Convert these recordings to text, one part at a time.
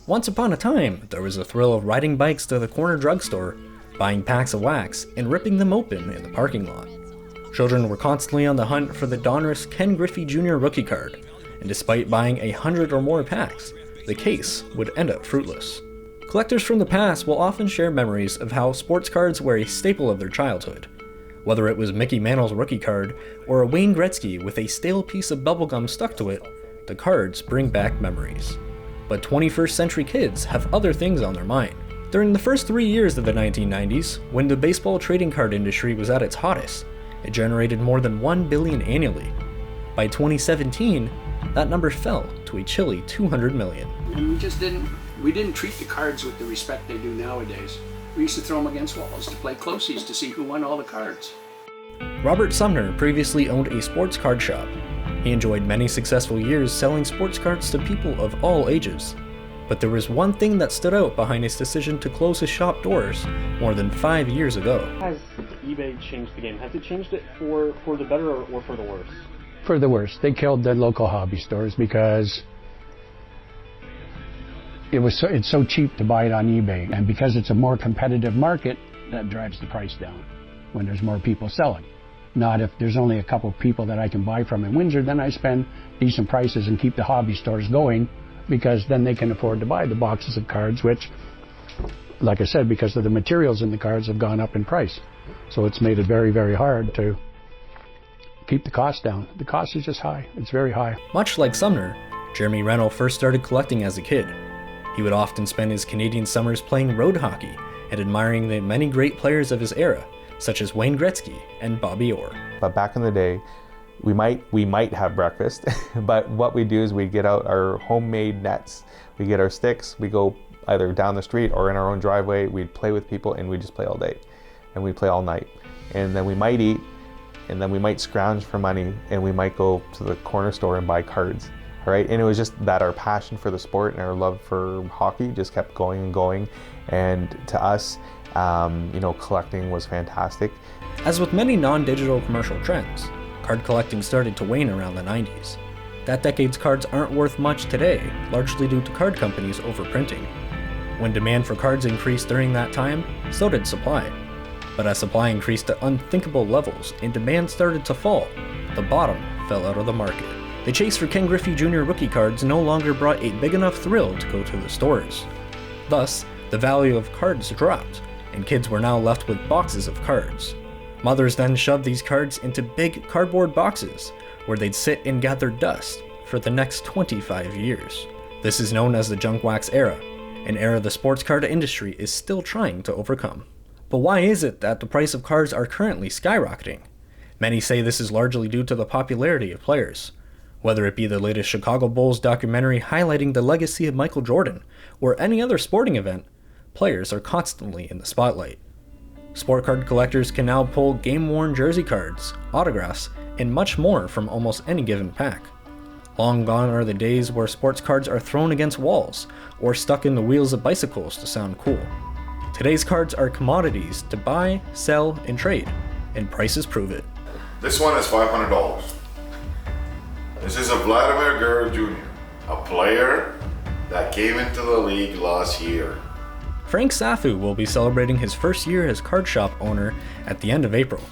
Once upon a time, there was a thrill of riding bikes to the corner drugstore, buying packs of wax, and ripping them open in the parking lot. Children were constantly on the hunt for the Donruss Ken Griffey Jr. rookie card, and despite buying 100 or more packs, the case would end up fruitless. Collectors from the past will often share memories of how sports cards were a staple of their childhood. Whether it was Mickey Mantle's rookie card or a Wayne Gretzky with a stale piece of bubblegum stuck to it, the cards bring back memories. But 21st century kids have other things on their mind. During the first 3 years of the 1990s, when the baseball trading card industry was at its hottest, it generated more than $1 billion annually. By 2017, that number fell to a chilly $200 million. And we didn't treat the cards with the respect they do nowadays. We used to throw them against walls to play closies to see who won all the cards. Robert Sumner previously owned a sports card shop. He enjoyed many successful years selling sports cards to people of all ages. But there was one thing that stood out behind his decision to close his shop doors more than 5 years ago. Has eBay changed the game? Has it changed it for the better or for the worse? For the worse. They killed the local hobby stores because it's so cheap to buy it on eBay, and because it's a more competitive market, that drives the price down when there's more people selling. Not if there's only a couple people that I can buy from in Windsor, then I spend decent prices and keep the hobby stores going, because then they can afford to buy the boxes of cards, which, like I said, because of the materials in the cards have gone up in price. So it's made it very, very hard to keep the cost down. The cost is just high. It's very high. Much like Sumner, Jeremy Reynolds first started collecting as a kid. He would often spend his Canadian summers playing road hockey and admiring the many great players of his era, such as Wayne Gretzky and Bobby Orr. But back in the day, we might have breakfast, but what we do is we get out our homemade nets, we get our sticks, we go either down the street or in our own driveway, we'd play with people and we just play all day. And we play all night. And then we might eat, and then we might scrounge for money, and we might go to the corner store and buy cards. All right, and it was just that our passion for the sport and our love for hockey just kept going and going. And to us, collecting was fantastic. As with many non-digital commercial trends, card collecting started to wane around the 90s. That decade's cards aren't worth much today, largely due to card companies overprinting. When demand for cards increased during that time, so did supply. But as supply increased to unthinkable levels and demand started to fall, the bottom fell out of the market. The chase for Ken Griffey Jr. rookie cards no longer brought a big enough thrill to go to the stores. Thus, the value of cards dropped, and kids were now left with boxes of cards. Mothers then shoved these cards into big cardboard boxes, where they'd sit and gather dust for the next 25 years. This is known as the junk wax era, an era the sports card industry is still trying to overcome. But why is it that the price of cards are currently skyrocketing? Many say this is largely due to the popularity of players. Whether it be the latest Chicago Bulls documentary highlighting the legacy of Michael Jordan, or any other sporting event, players are constantly in the spotlight. Sport card collectors can now pull game-worn jersey cards, autographs, and much more from almost any given pack. Long gone are the days where sports cards are thrown against walls, or stuck in the wheels of bicycles to sound cool. Today's cards are commodities to buy, sell, and trade, and prices prove it. This one is $500. This is a Vladimir Guerrero Jr., a player that came into the league last year. Frank Safu will be celebrating his first year as card shop owner at the end of April.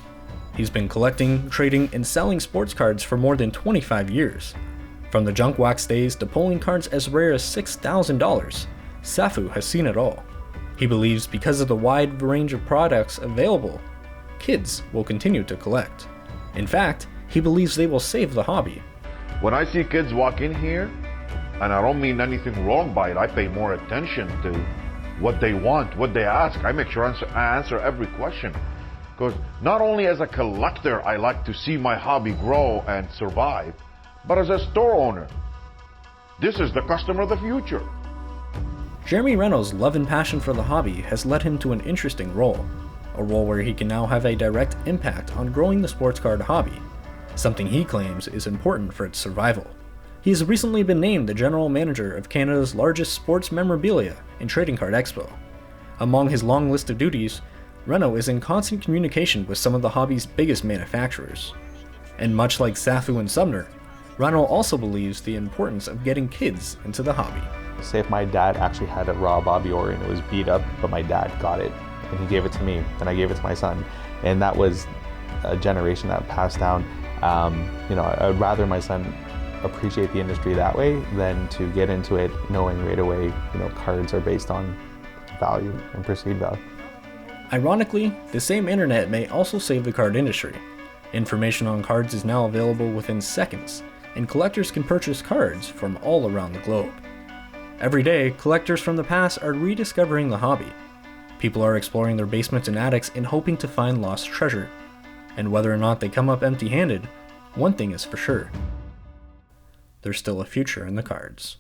He's been collecting, trading, and selling sports cards for more than 25 years. From the junk wax days to pulling cards as rare as $6,000, Safu has seen it all. He believes because of the wide range of products available, kids will continue to collect. In fact, he believes they will save the hobby. When I see kids walk in here, and I don't mean anything wrong by it, I pay more attention to what they want, what they ask. I make sure I answer every question. Because not only as a collector, I like to see my hobby grow and survive, but as a store owner, this is the customer of the future. Jeremy Reynolds' love and passion for the hobby has led him to an interesting role, a role where he can now have a direct impact on growing the sports card hobby, something he claims is important for its survival. He has recently been named the general manager of Canada's largest sports memorabilia and trading card expo. Among his long list of duties, Reno is in constant communication with some of the hobby's biggest manufacturers. And much like Safu and Sumner, Ronald also believes the importance of getting kids into the hobby. Say if my dad actually had a raw Bobby Ori and it was beat up, but my dad got it and he gave it to me and I gave it to my son, and that was a generation that passed down. I'd rather my son appreciate the industry that way than to get into it knowing right away, cards are based on value and perceived value. Ironically, the same internet may also save the card industry. Information on cards is now available within seconds, and collectors can purchase cards from all around the globe. Every day, collectors from the past are rediscovering the hobby. People are exploring their basements and attics and hoping to find lost treasure. And whether or not they come up empty-handed, one thing is for sure: there's still a future in the cards.